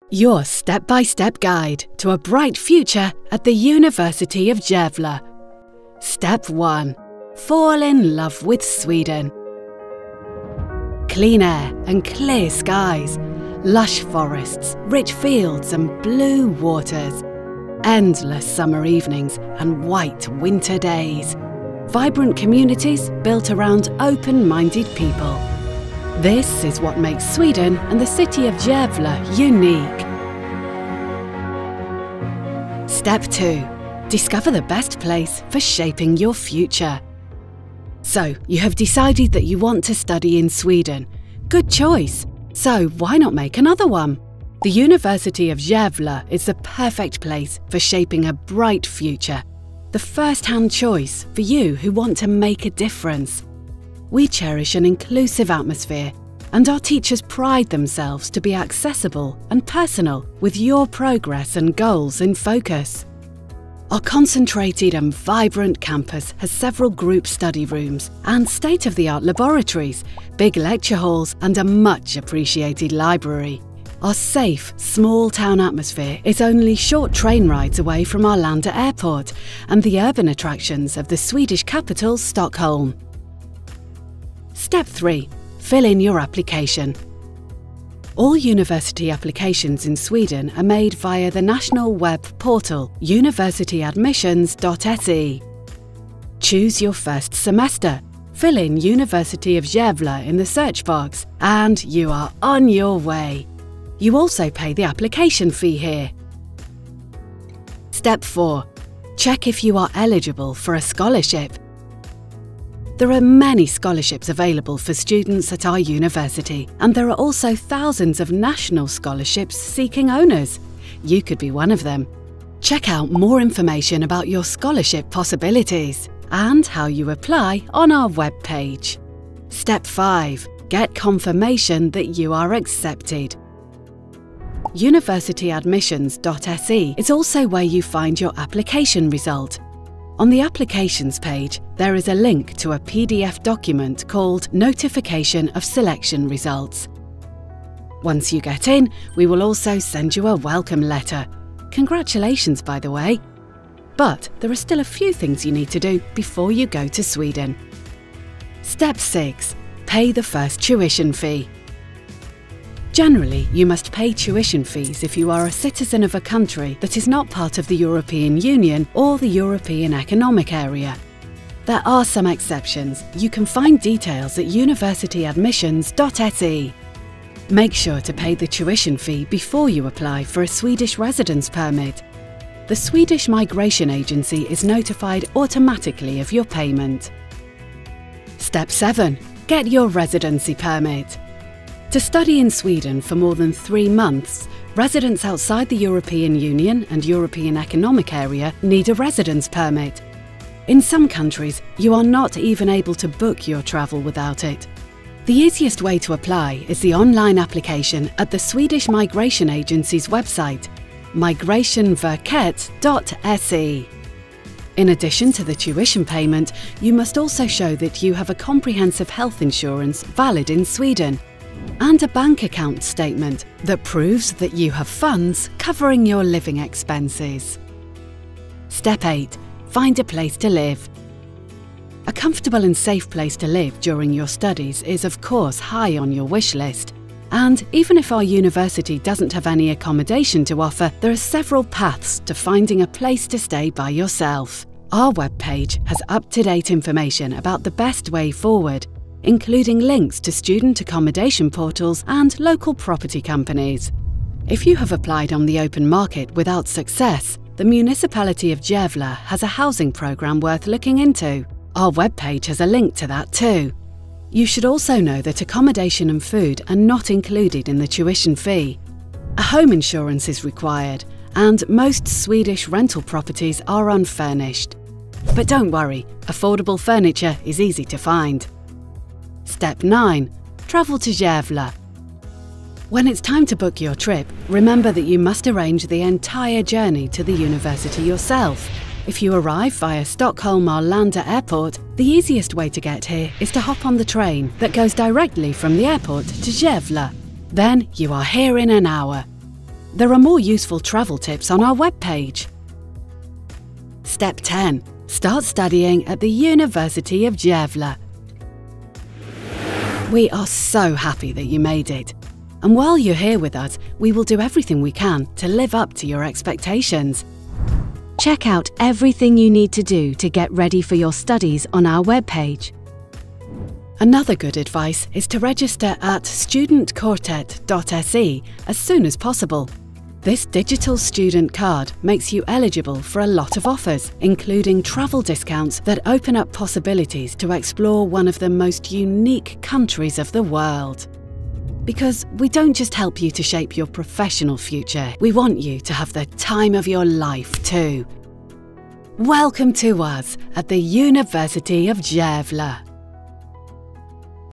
Your step-by-step guide to a bright future at the University of Gävle. Step 1. Fall in love with Sweden. Clean air and clear skies, lush forests, rich fields and blue waters, endless summer evenings and white winter days, vibrant communities built around open-minded people. This is what makes Sweden and the city of Gävle unique. Step 2. Discover the best place for shaping your future. So, you have decided that you want to study in Sweden. Good choice! So, why not make another one? The University of Gävle is the perfect place for shaping a bright future. The first-hand choice for you who want to make a difference. We cherish an inclusive atmosphere, and our teachers pride themselves to be accessible and personal with your progress and goals in focus. Our concentrated and vibrant campus has several group study rooms and state-of-the-art laboratories, big lecture halls and a much appreciated library. Our safe, small-town atmosphere is only short train rides away from Arlanda Airport and the urban attractions of the Swedish capital, Stockholm. Step 3. Fill in your application. All university applications in Sweden are made via the national web portal universityadmissions.se. Choose your first semester, fill in University of Gävle in the search box, and you are on your way. You also pay the application fee here. Step 4. Check if you are eligible for a scholarship. There are many scholarships available for students at our university, and there are also thousands of national scholarships seeking owners. You could be one of them. Check out more information about your scholarship possibilities and how you apply on our webpage. Step 5. Get confirmation that you are accepted. Universityadmissions.se is also where you find your application result. On the applications page, there is a link to a PDF document called Notification of Selection Results. Once you get in, we will also send you a welcome letter. Congratulations, by the way. But there are still a few things you need to do before you go to Sweden. Step 6. Pay the first tuition fee. Generally, you must pay tuition fees if you are a citizen of a country that is not part of the European Union or the European Economic Area. There are some exceptions. You can find details at universityadmissions.se. Make sure to pay the tuition fee before you apply for a Swedish residence permit. The Swedish Migration Agency is notified automatically of your payment. Step 7. Get your residency permit. To study in Sweden for more than 3 months, residents outside the European Union and European Economic Area need a residence permit. In some countries, you are not even able to book your travel without it. The easiest way to apply is the online application at the Swedish Migration Agency's website, migrationverket.se. In addition to the tuition payment, you must also show that you have a comprehensive health insurance valid in Sweden and a bank account statement that proves that you have funds covering your living expenses. Step 8. Find a place to live. A comfortable and safe place to live during your studies is of course high on your wish list. And even if our university doesn't have any accommodation to offer, there are several paths to finding a place to stay by yourself. Our webpage has up-to-date information about the best way forward, including links to student accommodation portals and local property companies. If you have applied on the open market without success, the Municipality of Gävle has a housing programme worth looking into. Our webpage has a link to that too. You should also know that accommodation and food are not included in the tuition fee. A home insurance is required, and most Swedish rental properties are unfurnished. But don't worry, affordable furniture is easy to find. Step 9. Travel to Gävle. When it's time to book your trip, remember that you must arrange the entire journey to the university yourself. If you arrive via Stockholm-Arlanda Airport, the easiest way to get here is to hop on the train that goes directly from the airport to Gävle. Then you are here in an hour. there are more useful travel tips on our webpage. Step 10. Start studying at the University of Gävle. We are so happy that you made it. And while you're here with us, we will do everything we can to live up to your expectations. Check out everything you need to do to get ready for your studies on our webpage. Another good advice is to register at studentkortet.se as soon as possible. This digital student card makes you eligible for a lot of offers, including travel discounts that open up possibilities to explore one of the most unique countries of the world. Because we don't just help you to shape your professional future, we want you to have the time of your life too. Welcome to us at the University of Gävle.